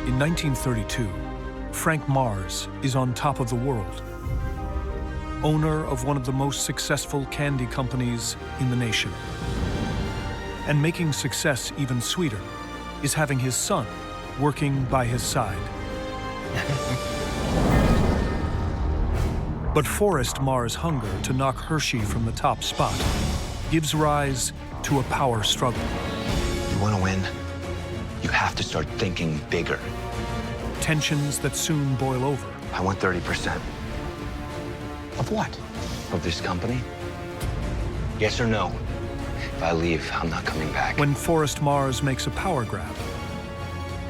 In 1932, Frank Mars is on top of the world, owner of one of the most successful candy companies in the nation. And making success even sweeter is having his son working by his side. But Forrest Mars' hunger to knock Hershey from the top spot gives rise to a power struggle. You want to win, you have to start thinking bigger. Tensions that soon boil over. I want 30%. Of what? Of this company? Yes or no? If I leave, I'm not coming back. When Forrest Mars makes a power grab,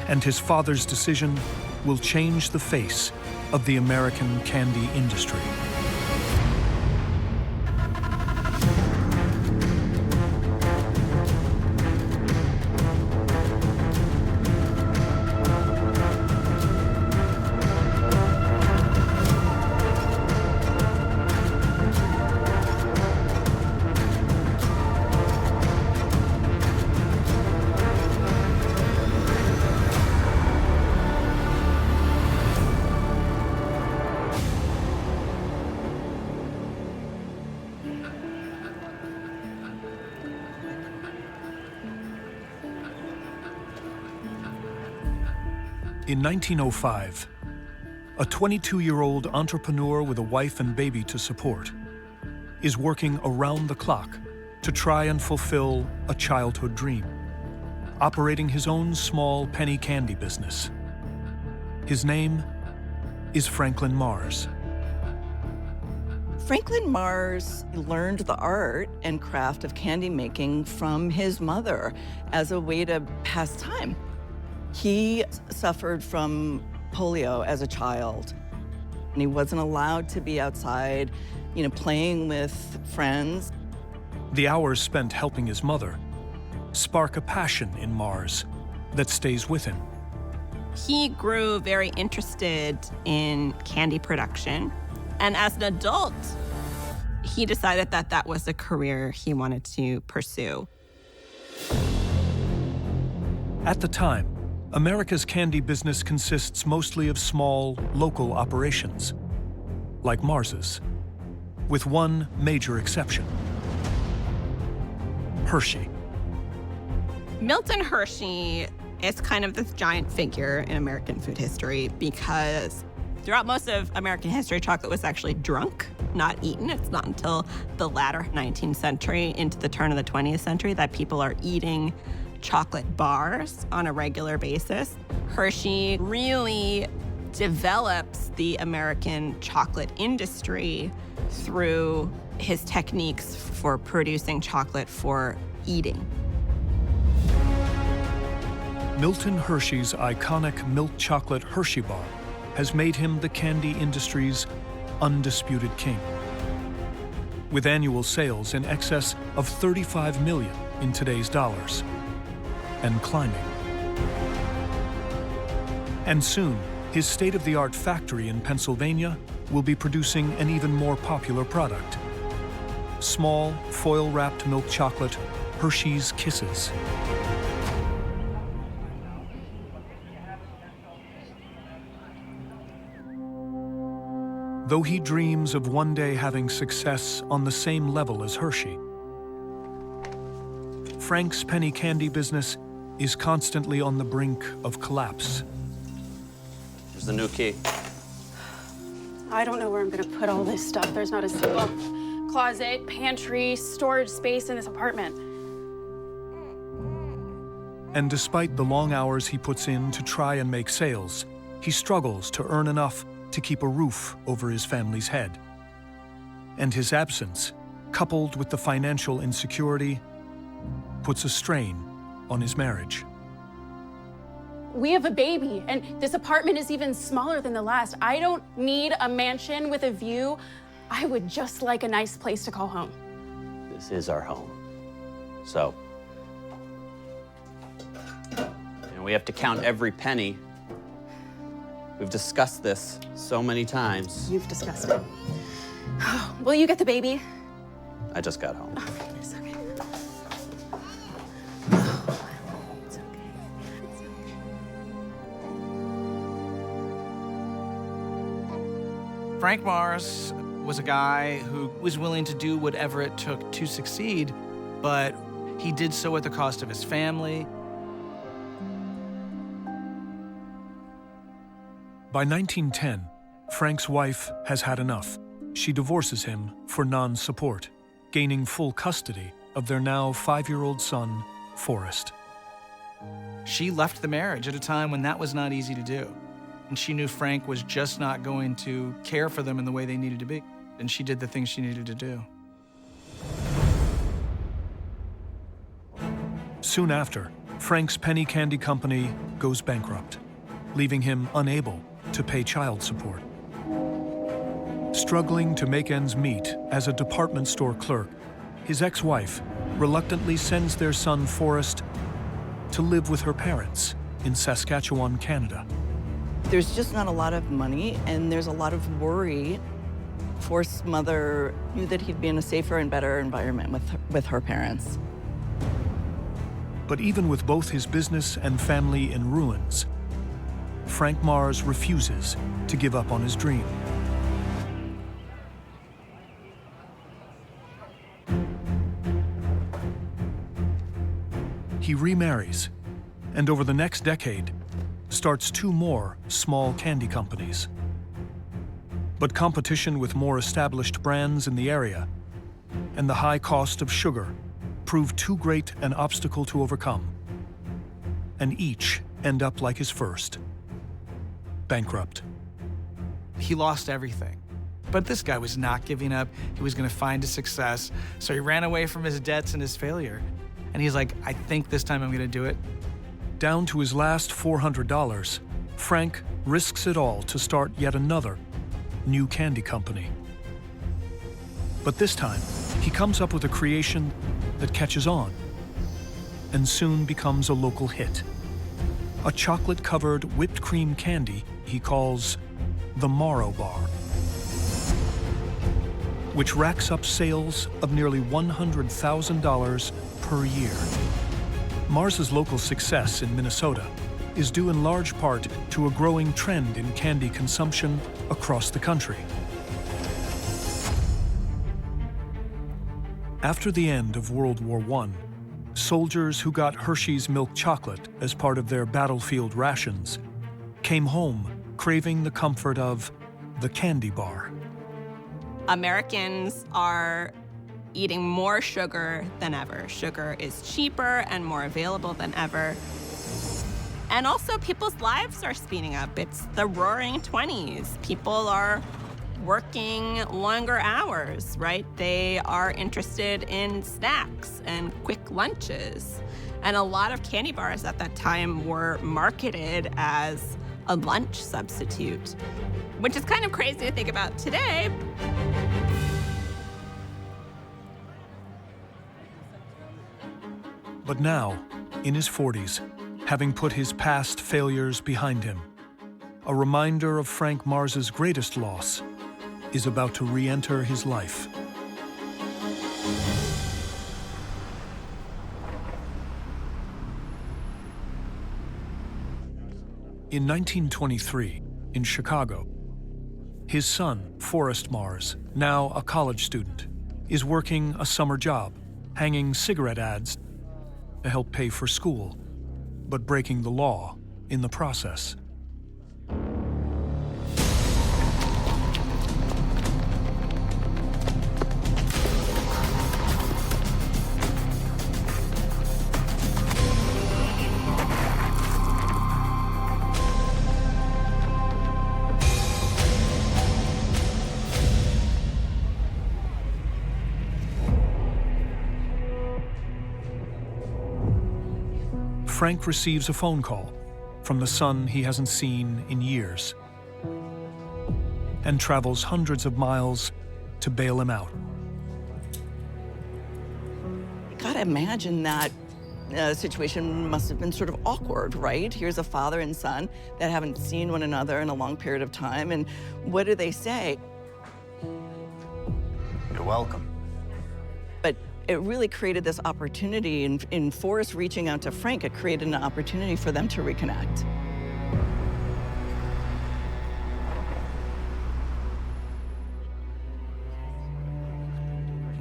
and his father's decision will change the face of the American candy industry. In 1905, a 22-year-old entrepreneur with a wife and baby to support is working around the clock to try and fulfill a childhood dream, operating his own small penny candy business. His name is Franklin Mars. Franklin Mars learned the art and craft of candy making from his mother as a way to pass time. He suffered from polio as a child, and he wasn't allowed to be outside, playing with friends. The hours spent helping his mother spark a passion in Mars that stays with him. He grew very interested in candy production, and as an adult, he decided that that was a career he wanted to pursue. At the time, America's candy business consists mostly of small, local operations, like Mars's, with one major exception: Hershey. Milton Hershey is kind of this giant figure in American food history because throughout most of American history, chocolate was actually drunk, not eaten. It's not until the latter 19th century into the turn of the 20th century that people are eating chocolate bars on a regular basis. Hershey really develops the American chocolate industry through his techniques for producing chocolate for eating. Milton Hershey's iconic milk chocolate Hershey bar has made him the candy industry's undisputed king, with annual sales in excess of 35 million in today's dollars, and climbing. And soon, his state-of-the-art factory in Pennsylvania will be producing an even more popular product: small, foil-wrapped milk chocolate Hershey's Kisses. Though he dreams of one day having success on the same level as Hershey, Frank's penny candy business is constantly on the brink of collapse. Here's the new key. I don't know where I'm gonna put all this stuff. There's not a single closet, pantry, storage space in this apartment. And despite the long hours he puts in to try and make sales, he struggles to earn enough to keep a roof over his family's head. And his absence, coupled with the financial insecurity, puts a strain on his marriage. We have a baby, and this apartment is even smaller than the last. I don't need a mansion with a view. I would just like a nice place to call home. This is our home. So, we have to count every penny. We've discussed this so many times. You've discussed it. Will you get the baby? I just got home. Oh, goodness, okay. It's okay. It's okay. Frank Mars was a guy who was willing to do whatever it took to succeed, but he did so at the cost of his family. By 1910, Frank's wife has had enough. She divorces him for non-support, gaining full custody of their now 5-year-old son, Forrest. She left the marriage at a time when that was not easy to do. And she knew Frank was just not going to care for them in the way they needed to be. And she did the things she needed to do. Soon after, Frank's penny candy company goes bankrupt, leaving him unable to pay child support. Struggling to make ends meet as a department store clerk, his ex-wife reluctantly sends their son Forrest to live with her parents in Saskatchewan, Canada. There's just not a lot of money, and there's a lot of worry. Forrest's mother knew that he'd be in a safer and better environment with her parents. But even with both his business and family in ruins, Frank Mars refuses to give up on his dream. He remarries, and over the next decade, starts 2 more small candy companies. But competition with more established brands in the area and the high cost of sugar proved too great an obstacle to overcome, and each end up like his first, bankrupt. He lost everything. But this guy was not giving up. He was going to find a success. So he ran away from his debts and his failure. And he's like, I think this time I'm going to do it. Down to his last $400, Frank risks it all to start yet another new candy company. But this time, he comes up with a creation that catches on and soon becomes a local hit. A chocolate-covered whipped cream candy he calls the Morrow Bar, which racks up sales of nearly $100,000 per year. Mars's local success in Minnesota is due in large part to a growing trend in candy consumption across the country. After the end of World War I, soldiers who got Hershey's milk chocolate as part of their battlefield rations came home craving the comfort of the candy bar. Americans are eating more sugar than ever. Sugar is cheaper and more available than ever. And also, people's lives are speeding up. It's the roaring 20s. People are working longer hours, right? They are interested in snacks and quick lunches. And a lot of candy bars at that time were marketed as a lunch substitute, which is kind of crazy to think about today. But now, in his 40s, having put his past failures behind him, a reminder of Frank Mars's greatest loss is about to re-enter his life. In 1923, in Chicago, his son, Forrest Mars, now a college student, is working a summer job, hanging cigarette ads to help pay for school, but breaking the law in the process. Frank receives a phone call from the son he hasn't seen in years and travels hundreds of miles to bail him out. You gotta imagine that situation must have been sort of awkward, right? Here's a father and son that haven't seen one another in a long period of time, and what do they say? You're welcome. But it really created this opportunity, in Forrest reaching out to Frank, it created an opportunity for them to reconnect.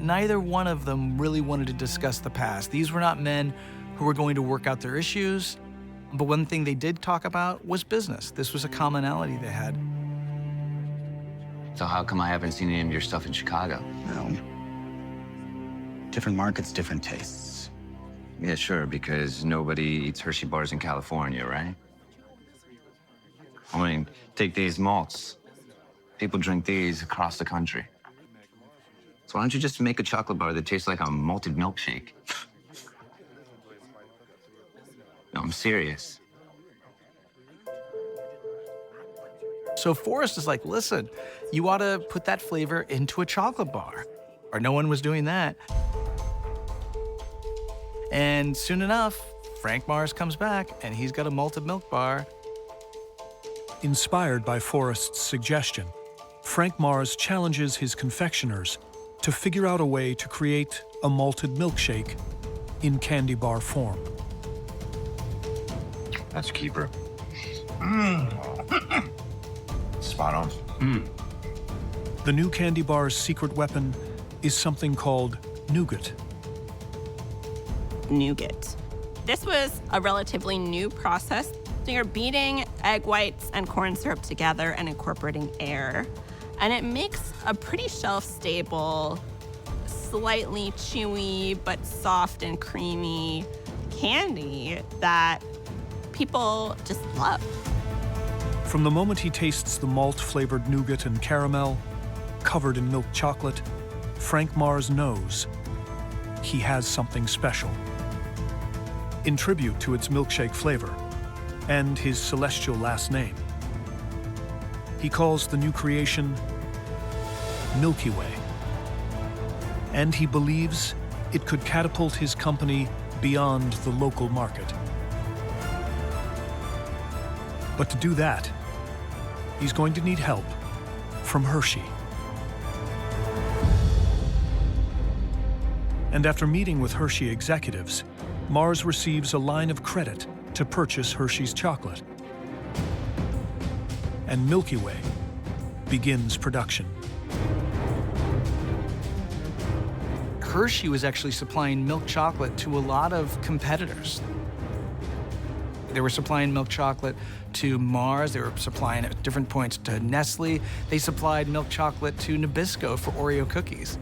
neither one of them really wanted to discuss the past. These were not men who were going to work out their issues, but one thing they did talk about was business. This was a commonality they had. So how come I haven't seen any of your stuff in Chicago? No. Different markets, different tastes. Yeah, sure, because nobody eats Hershey bars in California, right? I mean, take these malts. People drink these across the country. So why don't you just make a chocolate bar that tastes like a malted milkshake? No, I'm serious. So Forrest is like, listen, you ought to put that flavor into a chocolate bar. Or no one was doing that. And soon enough, Frank Mars comes back and he's got a malted milk bar. Inspired by Forrest's suggestion, Frank Mars challenges his confectioners to figure out a way to create a malted milkshake in candy bar form. That's a keeper. Spot on. The new candy bar's secret weapon is something called nougat. Nougat. This was a relatively new process. So you're beating egg whites and corn syrup together and incorporating air. And it makes a pretty shelf-stable, slightly chewy, but soft and creamy candy that people just love. From the moment he tastes the malt-flavored nougat and caramel, covered in milk chocolate, Frank Mars knows he has something special. In tribute to its milkshake flavor and his celestial last name, he calls the new creation Milky Way. And he believes it could catapult his company beyond the local market. But to do that, he's going to need help from Hershey. And after meeting with Hershey executives, Mars receives a line of credit to purchase Hershey's chocolate. And Milky Way begins production. Hershey was actually supplying milk chocolate to a lot of competitors. They were supplying milk chocolate to Mars. They were supplying at different points to Nestle. They supplied milk chocolate to Nabisco for Oreo cookies.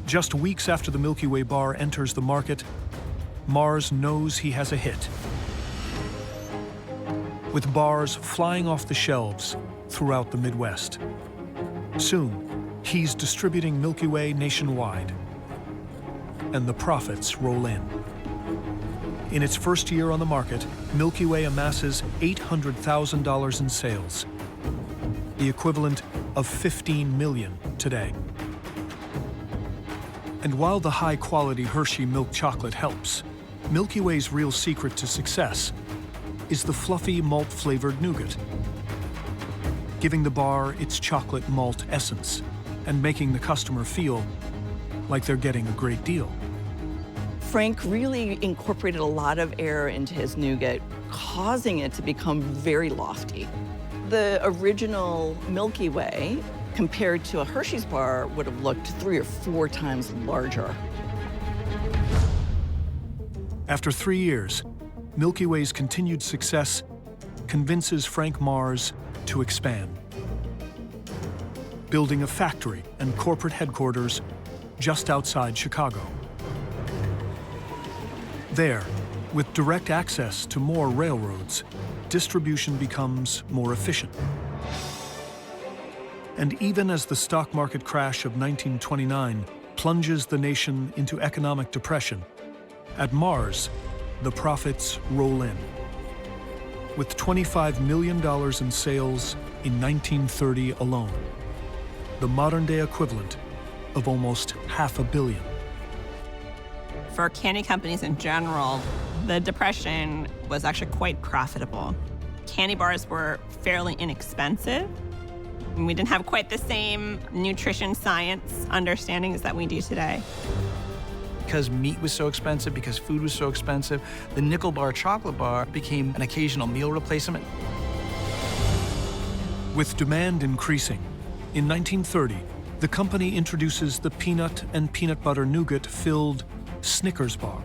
Just weeks after the Milky Way bar enters the market, Mars knows he has a hit. With bars flying off the shelves throughout the Midwest. Soon, he's distributing Milky Way nationwide. And the profits roll in. In its first year on the market, Milky Way amasses $800,000 in sales, the equivalent of $15 million today. And while the high-quality Hershey milk chocolate helps, Milky Way's real secret to success is the fluffy malt-flavored nougat, giving the bar its chocolate malt essence and making the customer feel like they're getting a great deal. Frank really incorporated a lot of air into his nougat, causing it to become very lofty. The original Milky Way, compared to a Hershey's bar, would have looked 3 or 4 times larger. After 3 years, Milky Way's continued success convinces Frank Mars to expand, building a factory and corporate headquarters just outside Chicago. There, with direct access to more railroads, distribution becomes more efficient. And even as the stock market crash of 1929 plunges the nation into economic depression, at Mars, the profits roll in. With $25 million in sales in 1930 alone, the modern-day equivalent of almost $500 million. For candy companies in general, the Depression was actually quite profitable. Candy bars were fairly inexpensive. We didn't have quite the same nutrition science understandings that we do today. Because meat was so expensive, because food was so expensive, the nickel bar chocolate bar became an occasional meal replacement. With demand increasing, in 1930, the company introduces the peanut and peanut butter nougat-filled Snickers bar,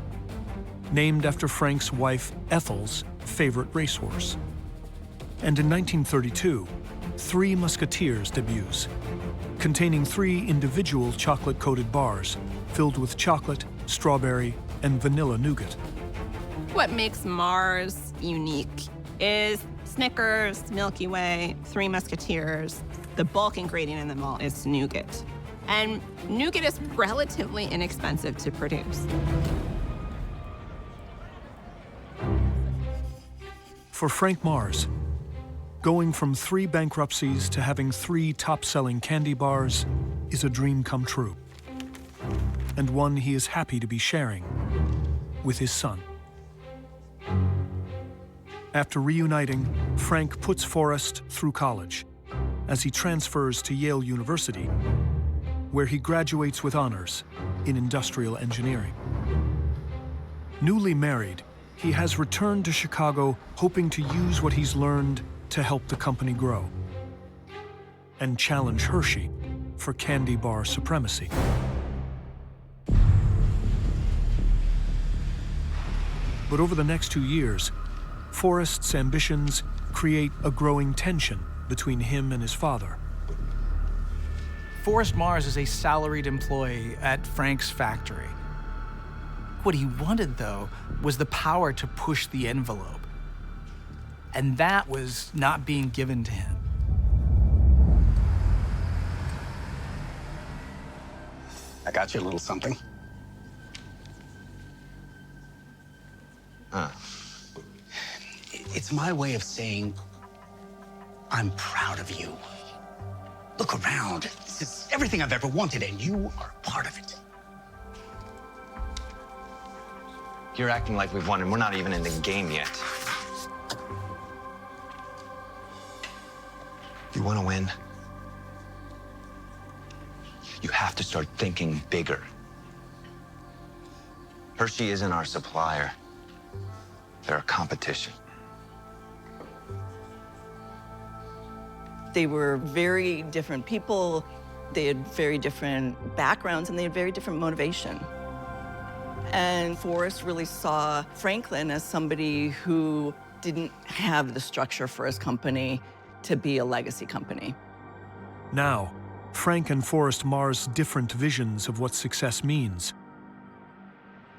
named after Frank's wife Ethel's favorite racehorse. And in 1932, Three Musketeers debuts, containing 3 individual chocolate-coated bars filled with chocolate, strawberry, and vanilla nougat. What makes Mars unique is Snickers, Milky Way, Three Musketeers. The bulk ingredient in them all is nougat. And nougat is relatively inexpensive to produce. For Frank Mars, going from 3 bankruptcies to having 3 top-selling candy bars is a dream come true, and one he is happy to be sharing with his son. After reuniting, Frank puts Forrest through college as he transfers to Yale University, where he graduates with honors in industrial engineering. Newly married, he has returned to Chicago hoping to use what he's learned to help the company grow and challenge Hershey for candy bar supremacy. But over the next 2 years, Forrest's ambitions create a growing tension between him and his father. Forrest Mars is a salaried employee at Frank's factory. What he wanted, though, was the power to push the envelope. And that was not being given to him. I got you a little something. It's my way of saying I'm proud of you. Look around. This is everything I've ever wanted, and you are a part of it. You're acting like we've won, and we're not even in the game yet. You want to win? You have to start thinking bigger. Hershey isn't our supplier. They're a competition. They were very different people. They had very different backgrounds, and they had very different motivation. And Forrest really saw Franklin as somebody who didn't have the structure for his company to be a legacy company. Now, Frank and Forrest Mars' different visions of what success means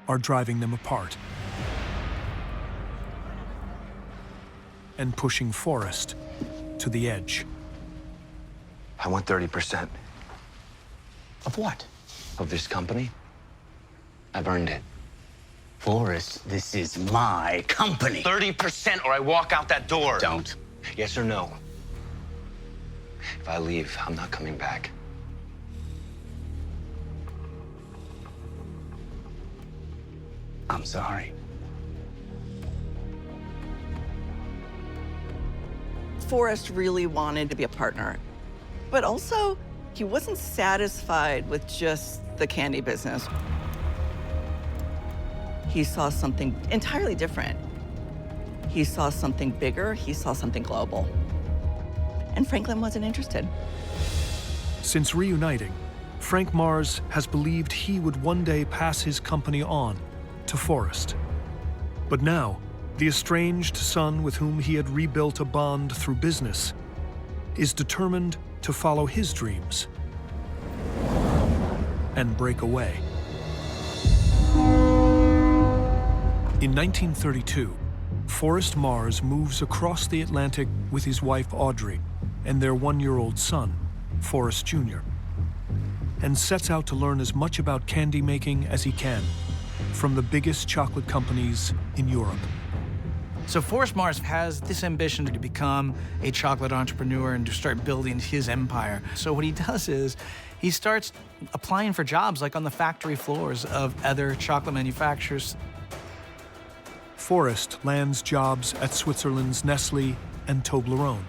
are driving them apart and pushing Forrest to the edge. I want 30%. Of what? Of this company. I've earned it. Forrest, this is my company. 30% or I walk out that door. Don't. Yes or no? If I leave, I'm not coming back. I'm sorry. Forrest really wanted to be a partner, but also he wasn't satisfied with just the candy business. He saw something entirely different. He saw something bigger, he saw something global. And Franklin wasn't interested. Since reuniting, Frank Mars has believed he would one day pass his company on to Forrest. But now, the estranged son with whom he had rebuilt a bond through business is determined to follow his dreams and break away. In 1932, Forrest Mars moves across the Atlantic with his wife Audrey and their 1-year-old son, Forrest Jr., and sets out to learn as much about candy making as he can from the biggest chocolate companies in Europe. So Forrest Mars has this ambition to become a chocolate entrepreneur and to start building his empire. So what he does is he starts applying for jobs like on the factory floors of other chocolate manufacturers. Forrest lands jobs at Switzerland's Nestle and Toblerone,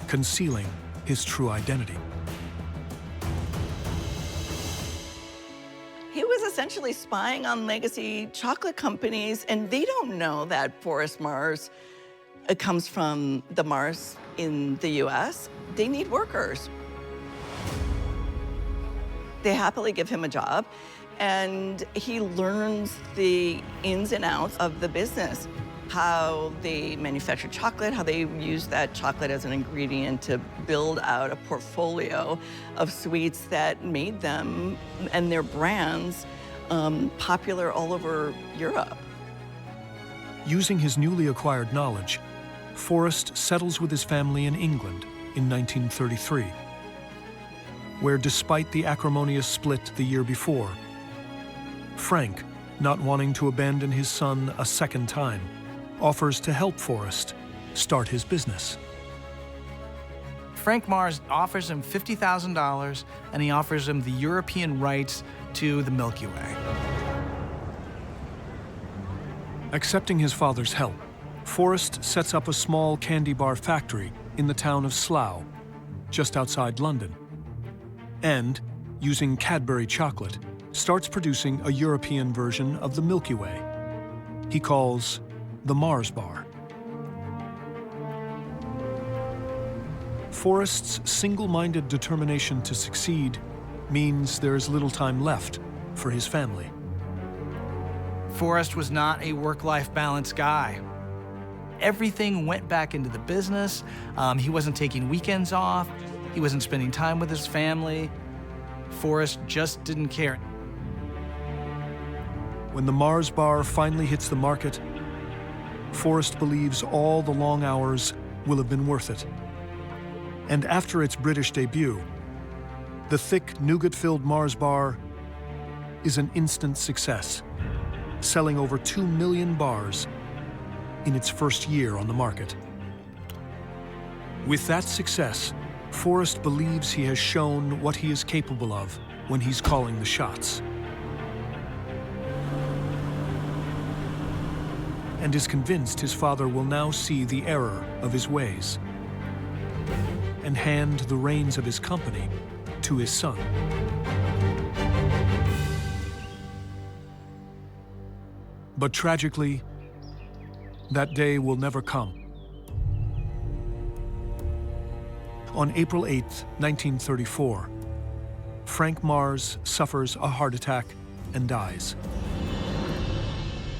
concealing his true identity. He was essentially spying on legacy chocolate companies, and they don't know that Forrest Mars comes from the Mars in the US. They need workers. They happily give him a job, and he learns the ins and outs of the business, how they manufacture chocolate, how they use that chocolate as an ingredient to build out a portfolio of sweets that made them and their brands popular all over Europe. Using his newly acquired knowledge, Forrest settles with his family in England in 1933, where despite the acrimonious split the year before, Frank, not wanting to abandon his son a second time, offers to help Forrest start his business. Frank Mars offers him $50,000, and he offers him the European rights to the Milky Way. Accepting his father's help, Forrest sets up a small candy bar factory in the town of Slough, just outside London, and, using Cadbury chocolate, starts producing a European version of the Milky Way he calls the Mars Bar. Forrest's single-minded determination to succeed means there is little time left for his family. Forrest was not a work-life balance guy. Everything went back into the business. He wasn't taking weekends off. He wasn't spending time with his family. Forrest just didn't care. When the Mars Bar finally hits the market, Forrest believes all the long hours will have been worth it. And after its British debut, the thick, nougat-filled Mars Bar is an instant success, selling over 2 million bars in its first year on the market. With that success, Forrest believes he has shown what he is capable of when he's calling the shots, and is convinced his father will now see the error of his ways and hand the reins of his company to his son. But tragically, that day will never come. On April 8, 1934, Frank Mars suffers a heart attack and dies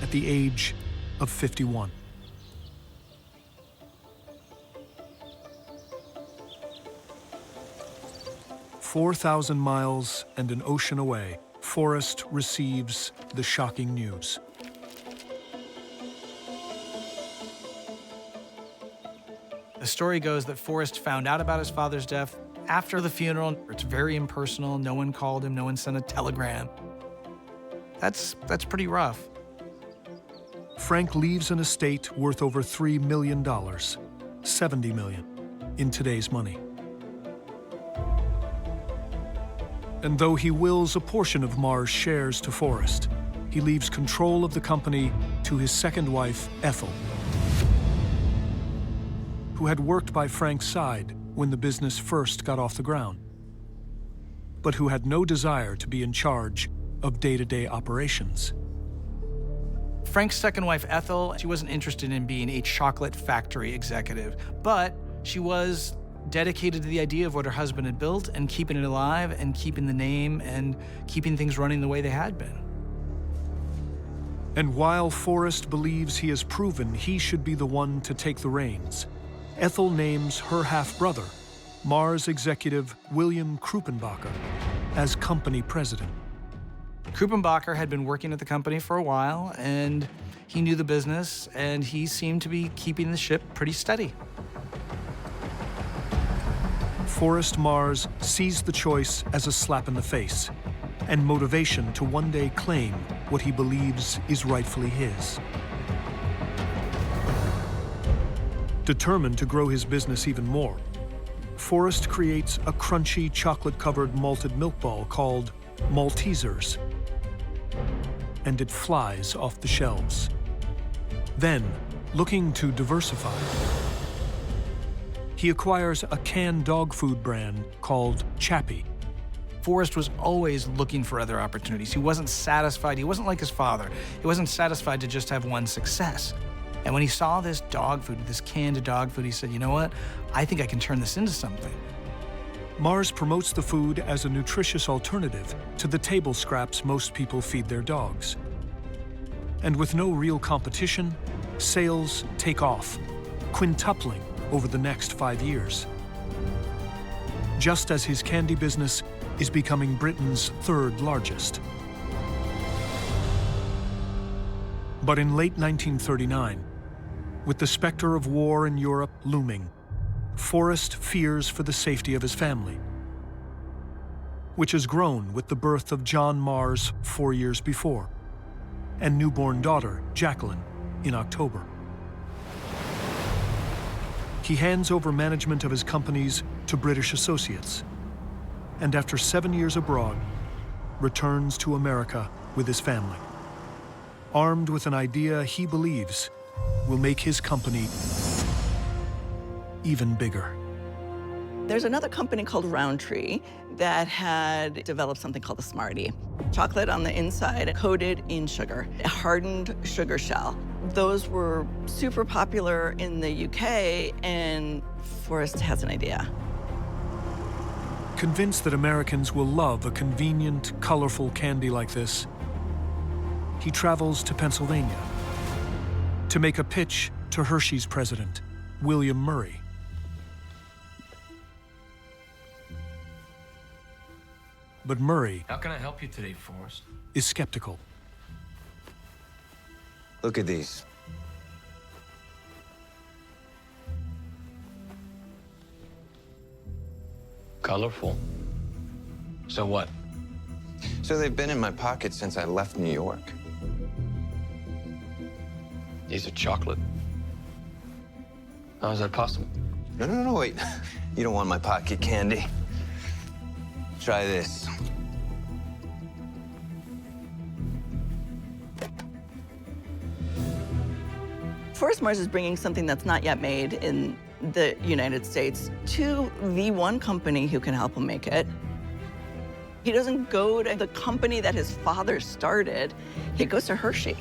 at the age of 51. "4,000 miles and an ocean away, Forrest receives the shocking news. The story goes that Forrest found out about his father's death after the funeral. It's very impersonal. No one called him. No one sent a telegram. That's pretty rough. Frank leaves an estate worth over $3 million, $70 million in today's money. And though he wills a portion of Mars' shares to Forrest, he leaves control of the company to his second wife, Ethel, who had worked by Frank's side when the business first got off the ground, but who had no desire to be in charge of day-to-day operations. Frank's second wife, Ethel, she wasn't interested in being a chocolate factory executive, but she was dedicated to the idea of what her husband had built and keeping it alive and keeping the name and keeping things running the way they had been. And while Forrest believes he has proven he should be the one to take the reins, Ethel names her half-brother, Mars executive William Krupenbacher, as company president. Krupenbacher had been working at the company for a while, and he knew the business, and he seemed to be keeping the ship pretty steady. Forrest Mars sees the choice as a slap in the face and motivation to one day claim what he believes is rightfully his. Determined to grow his business even more, Forrest creates a crunchy chocolate-covered malted milk ball called Maltesers, and it flies off the shelves. Then, looking to diversify, he acquires a canned dog food brand called Chappie. Forrest was always looking for other opportunities. He wasn't satisfied. He wasn't like his father. He wasn't satisfied to just have one success. And when he saw this dog food, this canned dog food, he said, you know what? I think I can turn this into something. Mars promotes the food as a nutritious alternative to the table scraps most people feed their dogs. And with no real competition, sales take off, quintupling over the next 5 years. Just as his candy business is becoming Britain's third largest. But in late 1939, with the specter of war in Europe looming, Forrest fears for the safety of his family, which has grown with the birth of John Mars 4 years before, and newborn daughter, Jacqueline, in October. He hands over management of his companies to British associates, and after 7 years abroad, returns to America with his family, armed with an idea he believes will make his company even bigger. There's another company called Roundtree that had developed something called the Smartie. Chocolate on the inside coated in sugar, a hardened sugar shell. Those were super popular in the UK, and Forrest has an idea. Convinced that Americans will love a convenient, colorful candy like this, he travels to Pennsylvania to make a pitch to Hershey's president, William Murray. But Murray How can I help you today, Forrest? is skeptical. Look at these. Colorful. So what? So they've been in my pocket since I left New York. These are chocolate. How is that possible? No, wait. You don't want my pocket candy. Try this. Forrest Mars is bringing something that's not yet made in the United States to the one company who can help him make it. He doesn't go to the company that his father started. He goes to Hershey.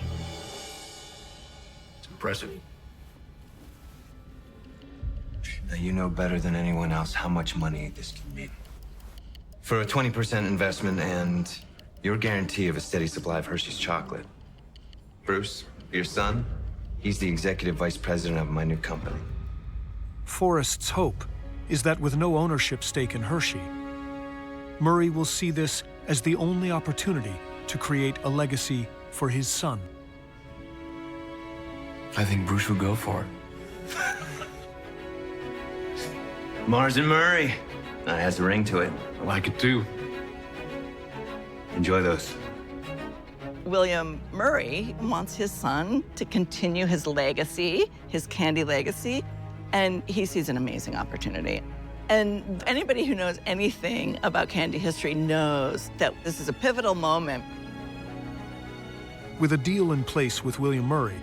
It's impressive. Now, you know better than anyone else how much money this can mean. For a 20% investment and your guarantee of a steady supply of Hershey's chocolate. Bruce, your son, he's the executive vice president of my new company. Forrest's hope is that with no ownership stake in Hershey, Murray will see this as the only opportunity to create a legacy for his son. I think Bruce would go for it. Mars and Murray. That has a ring to it. I like it too. Enjoy those. William Murray wants his son to continue his legacy, his candy legacy, and he sees an amazing opportunity. And anybody who knows anything about candy history knows that this is a pivotal moment. With a deal in place with William Murray,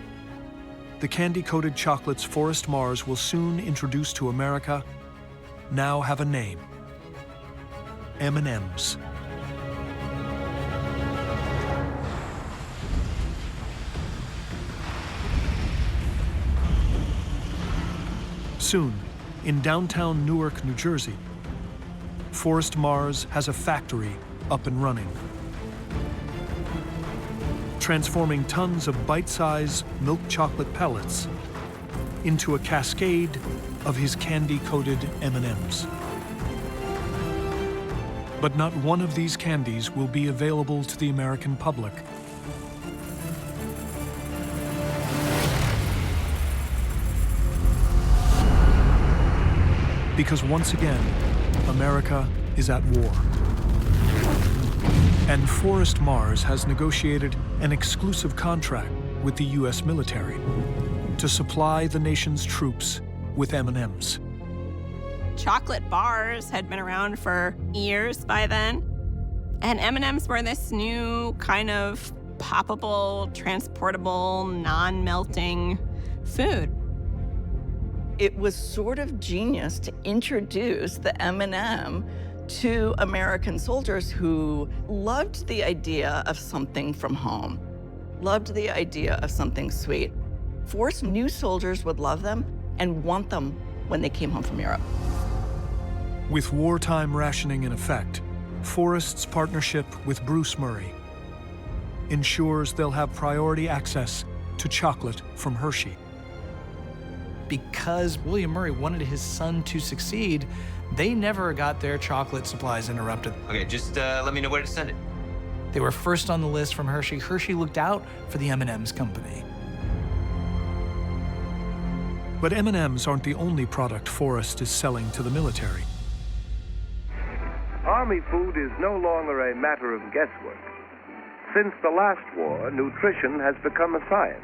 the candy-coated chocolates Forrest Mars will soon introduce to America now have a name: M&Ms. Soon, in downtown Newark, New Jersey, Forrest Mars has a factory up and running, transforming tons of bite-sized milk chocolate pellets into a cascade of his candy-coated M&Ms. But not one of these candies will be available to the American public. Because once again, America is at war. And Forrest Mars has negotiated an exclusive contract with the US military to supply the nation's troops with M&Ms. Chocolate bars had been around for years by then, and M&Ms were this new kind of poppable, transportable, non-melting food. It was sort of genius to introduce the M&M to American soldiers who loved the idea of something from home, loved the idea of something sweet. Forrest knew soldiers would love them and want them when they came home from Europe. With wartime rationing in effect, Forrest's partnership with Bruce Murray ensures they'll have priority access to chocolate from Hershey. Because William Murray wanted his son to succeed, they never got their chocolate supplies interrupted. Okay, just let me know where to send it. They were first on the list from Hershey. Hershey looked out for the M&Ms company. But M&Ms aren't the only product Forrest is selling to the military. Army food is no longer a matter of guesswork. Since the last war, nutrition has become a science.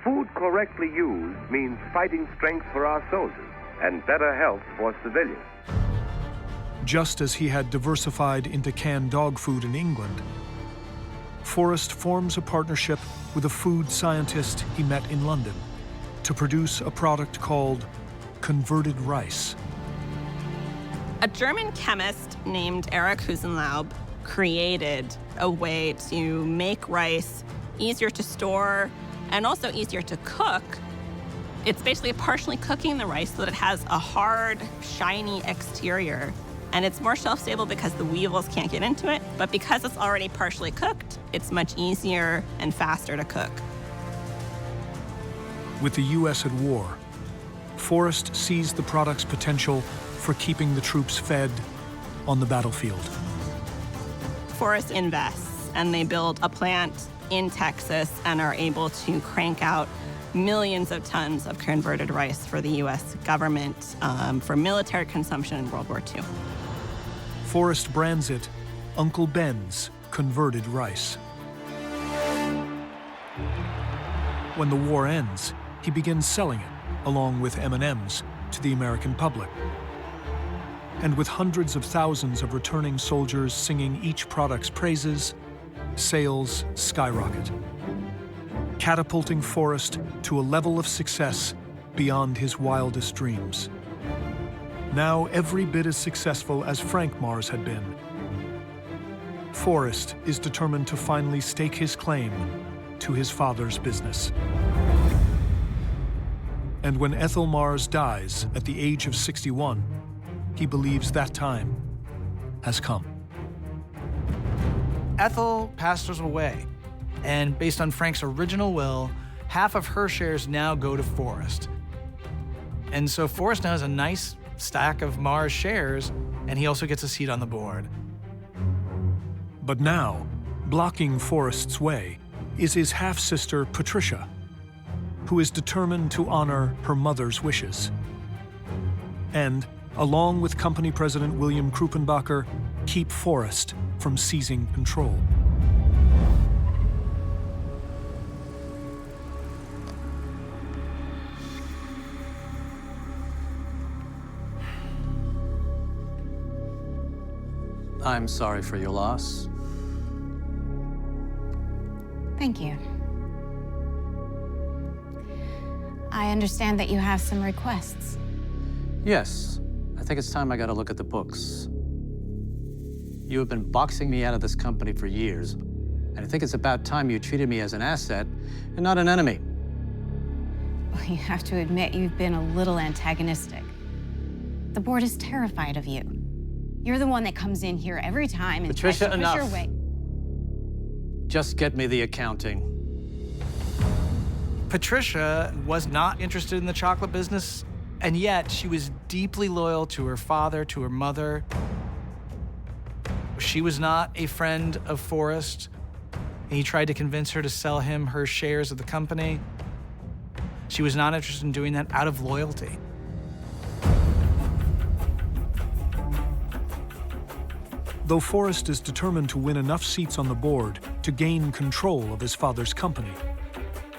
Food correctly used means fighting strength for our soldiers and better health for civilians. Just as he had diversified into canned dog food in England, Forrest forms a partnership with a food scientist he met in London to produce a product called converted rice. A German chemist named Erich Husenlaub created a way to make rice easier to store and also easier to cook. It's basically partially cooking the rice so that it has a hard, shiny exterior. And it's more shelf-stable because the weevils can't get into it. But because it's already partially cooked, it's much easier and faster to cook. With the U.S. at war, Forrest sees the product's potential for keeping the troops fed on the battlefield. Forrest invests, and they build a plant in Texas and are able to crank out millions of tons of converted rice for the U.S. government for military consumption in World War II. Forrest brands it Uncle Ben's converted rice. When the war ends, he begins selling it, along with M&Ms, to the American public. And with hundreds of thousands of returning soldiers singing each product's praises, sales skyrocket, catapulting Forrest to a level of success beyond his wildest dreams. Now every bit as successful as Frank Mars had been, Forrest is determined to finally stake his claim to his father's business. And when Ethel Mars dies at the age of 61, he believes that time has come. Ethel passes away, and based on Frank's original will, half of her shares now go to Forrest. And so Forrest now has a nice stack of Mars shares, and he also gets a seat on the board. But now, blocking Forrest's way is his half-sister, Patricia, who is determined to honor her mother's wishes. And, along with company president William Krupenbacher, keep Forrest from seizing control. I'm sorry for your loss. Thank you. I understand that you have some requests. Yes, I think it's time I got to look at the books. You have been boxing me out of this company for years, and I think it's about time you treated me as an asset and not an enemy. Well, you have to admit you've been a little antagonistic. The board is terrified of you. You're the one that comes in here every time and tries to push enough. your way. Just get me the accounting. Patricia was not interested in the chocolate business, and yet she was deeply loyal to her father, to her mother. She was not a friend of Forrest, and he tried to convince her to sell him her shares of the company. She was not interested in doing that out of loyalty. Though Forrest is determined to win enough seats on the board to gain control of his father's company,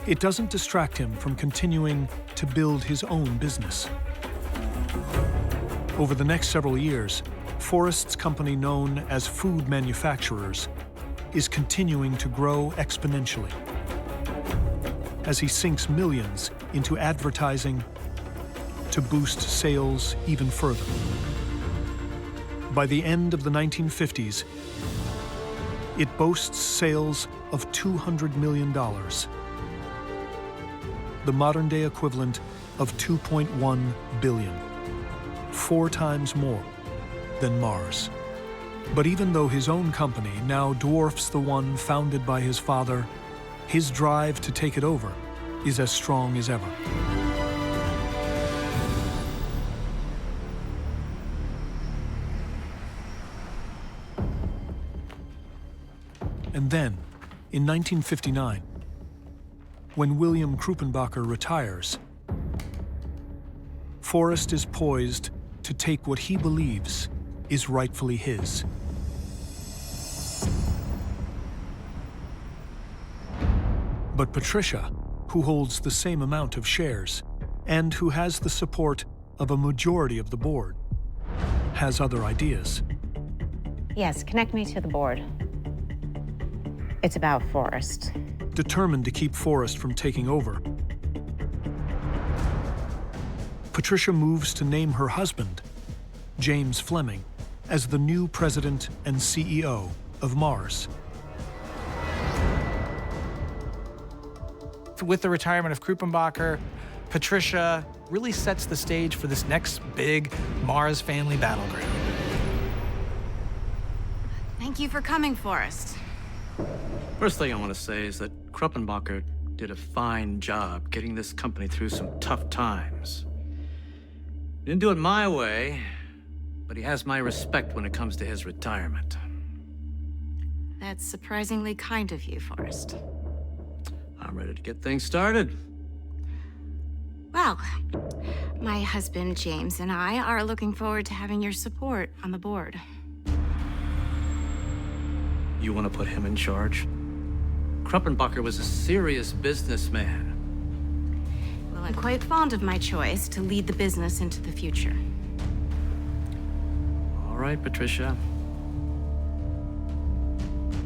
it doesn't distract him from continuing to build his own business. Over the next several years, Forrest's company, known as Food Manufacturers, is continuing to grow exponentially as he sinks millions into advertising to boost sales even further. By the end of the 1950s, it boasts sales of $200 million, the modern-day equivalent of $2.1 billion. 4 times more than Mars. But even though his own company now dwarfs the one founded by his father, his drive to take it over is as strong as ever. And then, in 1959, when William Krupenbacher retires, Forrest is poised to take what he believes is rightfully his. But Patricia, who holds the same amount of shares and who has the support of a majority of the board, has other ideas. Yes, connect me to the board. It's about Forrest. Determined to keep Forrest from taking over, Patricia moves to name her husband, James Fleming, as the new president and CEO of Mars. With the retirement of Krupenbacher, Patricia really sets the stage for this next big Mars family battleground. Thank you for coming, Forrest. First thing I want to say is that Krupenbacher did a fine job getting this company through some tough times. Didn't do it my way, but he has my respect when it comes to his retirement. That's surprisingly kind of you, Forrest. I'm ready to get things started. Well, my husband, James, and I are looking forward to having your support on the board. You want to put him in charge? Krupenbacher was a serious businessman. Well, I'm quite fond of my choice to lead the business into the future. All right, Patricia.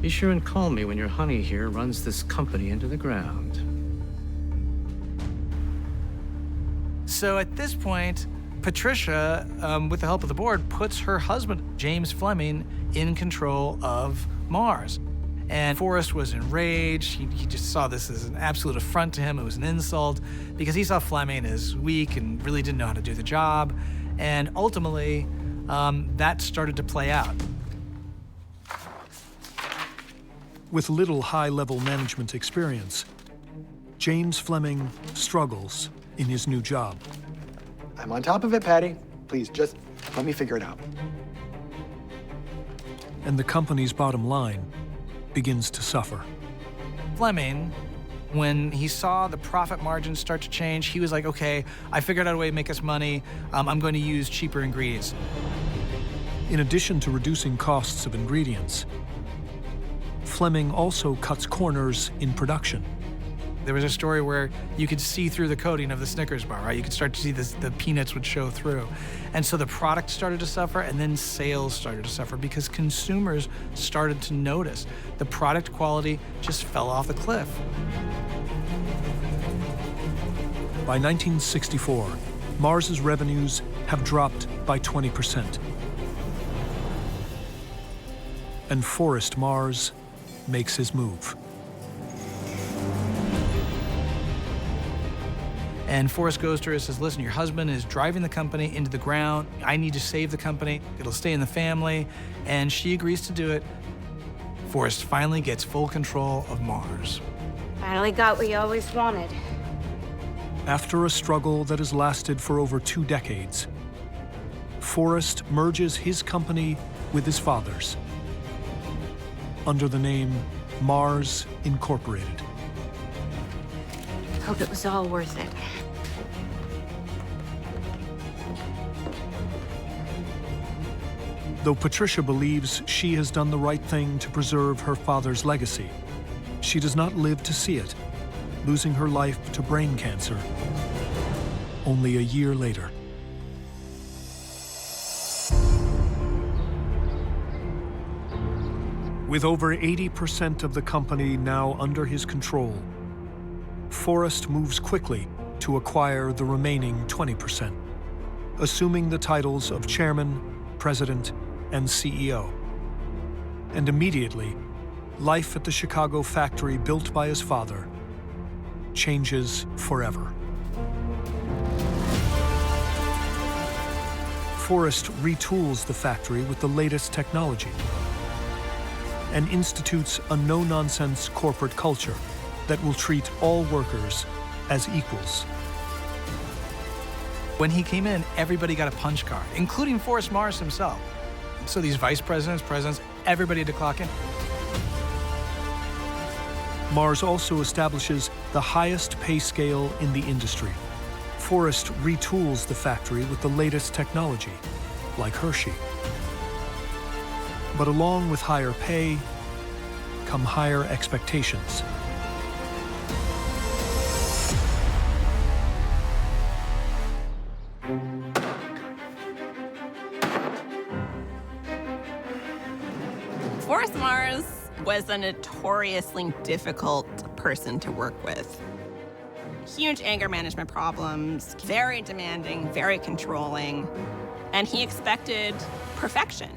Be sure and call me when your honey here runs this company into the ground. So at this point, Patricia, with the help of the board, puts her husband, James Fleming, in control of Mars. And Forrest was enraged. He just saw this as an absolute affront to him. It was an insult because he saw Fleming as weak and really didn't know how to do the job. And ultimately, that started to play out. With little high-level management experience, James Fleming struggles in his new job. I'm on top of it, Patty. Please, just let me figure it out. And the company's bottom line begins to suffer. Fleming, when he saw the profit margins start to change, he was like, okay, I figured out a way to make us money. I'm going to use cheaper ingredients. In addition to reducing costs of ingredients, Fleming also cuts corners in production. There was a story where you could see through the coating of the Snickers bar, right? You could start to see the peanuts would show through. And so the product started to suffer, and then sales started to suffer because consumers started to notice. The product quality just fell off the cliff. By 1964, Mars's revenues have dropped by 20%. And Forrest Mars makes his move. And Forrest goes to her and says, listen, your husband is driving the company into the ground. I need to save the company. It'll stay in the family. And she agrees to do it. Forrest finally gets full control of Mars. Finally got what you always wanted. After a struggle that has lasted for over 2 decades, Forrest merges his company with his father's under the name Mars Incorporated. Hope it was all worth it. Though Patricia believes she has done the right thing to preserve her father's legacy, she does not live to see it, losing her life to brain cancer only a year later. With over 80% of the company now under his control, Forrest moves quickly to acquire the remaining 20%, assuming the titles of chairman, president, and CEO. And immediately, life at the Chicago factory built by his father changes forever. Forrest retools the factory with the latest technology and institutes a no-nonsense corporate culture that will treat all workers as equals. When he came in, everybody got a punch card, including Forrest Mars himself. So these vice presidents, presidents, everybody had to clock in. Mars also establishes the highest pay scale in the industry. Forrest retools the factory with the latest technology, like Hershey. But along with higher pay come higher expectations. Forrest Mars was a notoriously difficult person to work with. Huge anger management problems, very demanding, very controlling, and he expected perfection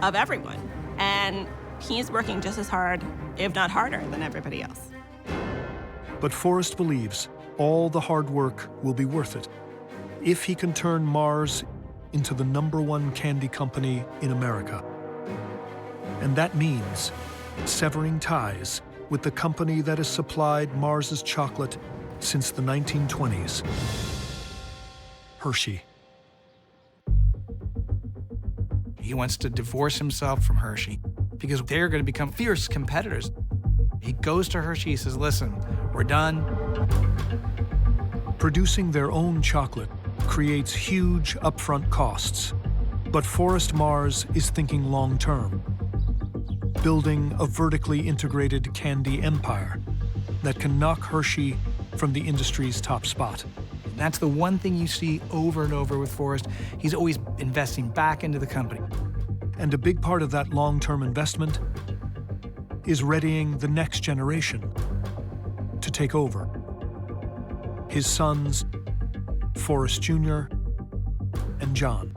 of everyone. And he's working just as hard, if not harder, than everybody else. But Forrest believes all the hard work will be worth it if he can turn Mars into the #1 candy company in America. And that means severing ties with the company that has supplied Mars's chocolate since the 1920s, Hershey. He wants to divorce himself from Hershey because they're going to become fierce competitors. He goes to Hershey, he says, listen, we're done. Producing their own chocolate creates huge upfront costs, but Forrest Mars is thinking long-term, building a vertically integrated candy empire that can knock Hershey from the industry's top spot. And that's the one thing you see over and over with Forrest. He's always investing back into the company. And a big part of that long-term investment is readying the next generation to take over. His sons, Forrest Jr. and John.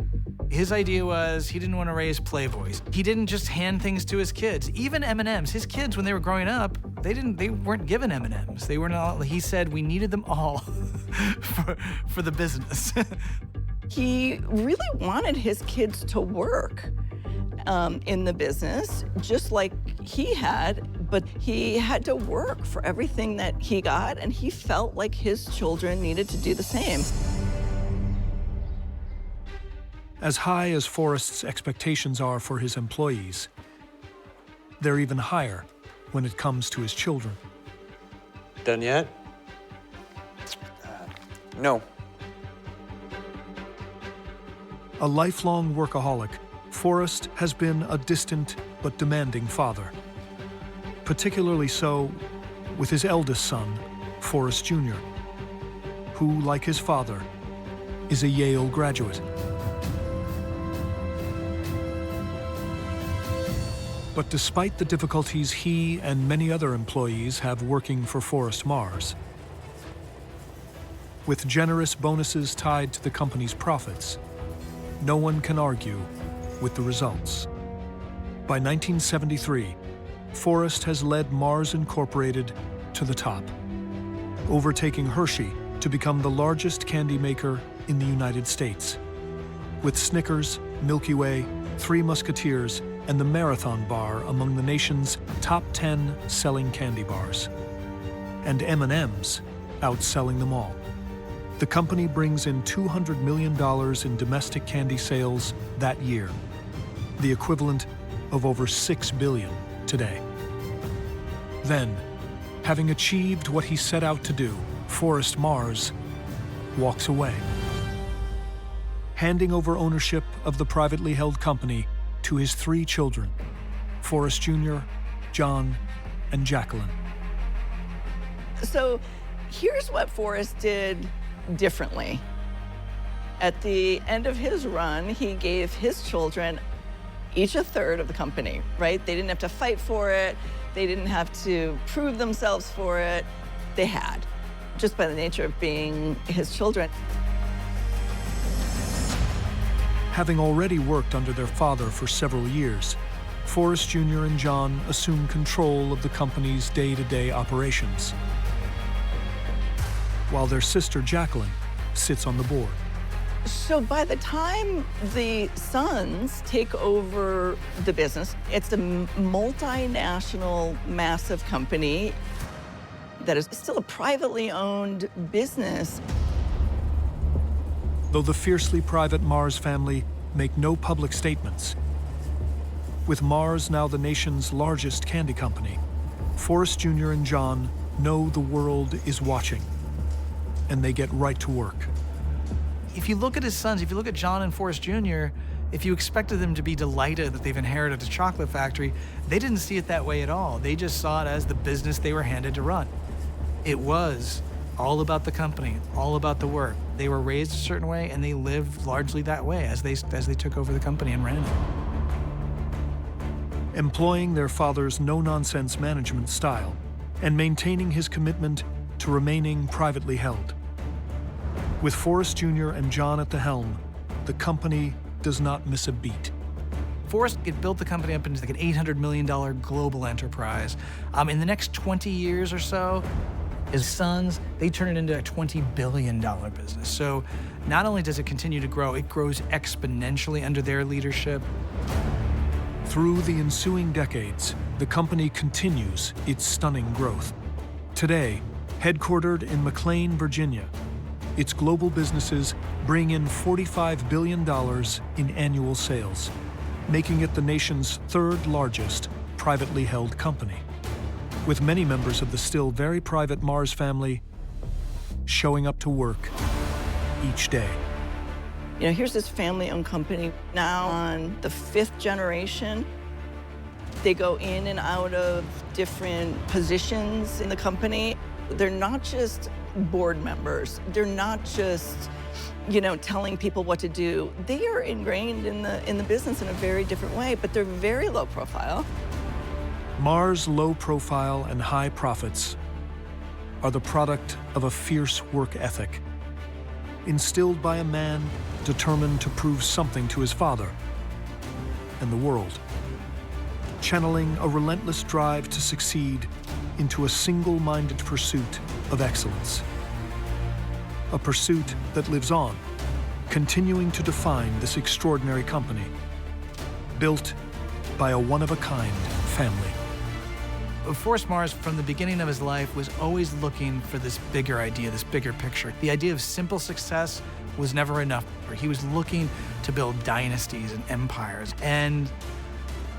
His idea was he didn't want to raise playboys. He didn't just hand things to his kids. Even M&Ms, his kids, when they were growing up, they weren't given M&Ms. They weren't all, he said we needed them all for the business. He really wanted his kids to work in the business, just like he had, but he had to work for everything that he got, and he felt like his children needed to do the same. As high as Forrest's expectations are for his employees, they're even higher when it comes to his children. Done yet? No. A lifelong workaholic, Forrest has been a distant but demanding father. Particularly so with his eldest son, Forrest Jr., who, like his father, is a Yale graduate. But despite the difficulties he and many other employees have working for Forrest Mars, with generous bonuses tied to the company's profits, no one can argue with the results. By 1973, Forrest has led Mars Incorporated to the top, overtaking Hershey to become the largest candy maker in the United States, with Snickers, Milky Way, Three Musketeers, and the Marathon Bar among the nation's top 10 selling candy bars, and M&Ms outselling them all. The company brings in $200 million in domestic candy sales that year, the equivalent of over $6 billion today. Then, having achieved what he set out to do, Forrest Mars walks away, handing over ownership of the privately held company to his 3 children, Forrest Jr., John, and Jacqueline. So here's what Forrest did differently. At the end of his run, he gave his children each a third of the company, right? They didn't have to fight for it. They didn't have to prove themselves for it. They had, just by the nature of being his children. Having already worked under their father for several years, Forrest Jr. and John assume control of the company's day-to-day operations, while their sister Jacqueline sits on the board. So by the time the sons take over the business, it's a multinational, massive company that is still a privately owned business. Though the fiercely private Mars family make no public statements, with Mars now the nation's largest candy company, Forrest Jr. and John know the world is watching, and they get right to work. If you look at his sons, if you look at John and Forrest Jr., if you expected them to be delighted that they've inherited a chocolate factory, they didn't see it that way at all. They just saw it as the business they were handed to run. It was all about the company, all about the work. They were raised a certain way, and they lived largely that way as they took over the company and ran it. Employing their father's no-nonsense management style and maintaining his commitment to remaining privately held. With Forrest Jr. and John at the helm, the company does not miss a beat. Forrest had built the company up into like an $800 million global enterprise. In the next 20 years or so, his sons, they turn it into a $20 billion business. So not only does it continue to grow, it grows exponentially under their leadership. Through the ensuing decades, the company continues its stunning growth. Today, headquartered in McLean, Virginia, its global businesses bring in $45 billion in annual sales, making it the nation's third largest privately held company, with many members of the still very private Mars family showing up to work each day. You know, here's this family-owned company now on the 5th generation. They go in and out of different positions in the company. They're not just board members. They're not just, you know, telling people what to do. They are ingrained in the business in a very different way, but they're very low profile. Mars' low profile and high profits are the product of a fierce work ethic, instilled by a man determined to prove something to his father and the world, channeling a relentless drive to succeed into a single-minded pursuit of excellence. A pursuit that lives on, continuing to define this extraordinary company, built by a one-of-a-kind family. Forrest Mars, from the beginning of his life, was always looking for this bigger idea, this bigger picture. The idea of simple success was never enough. He was looking to build dynasties and empires, and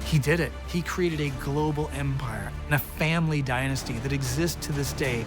he did it. He created a global empire and a family dynasty that exists to this day,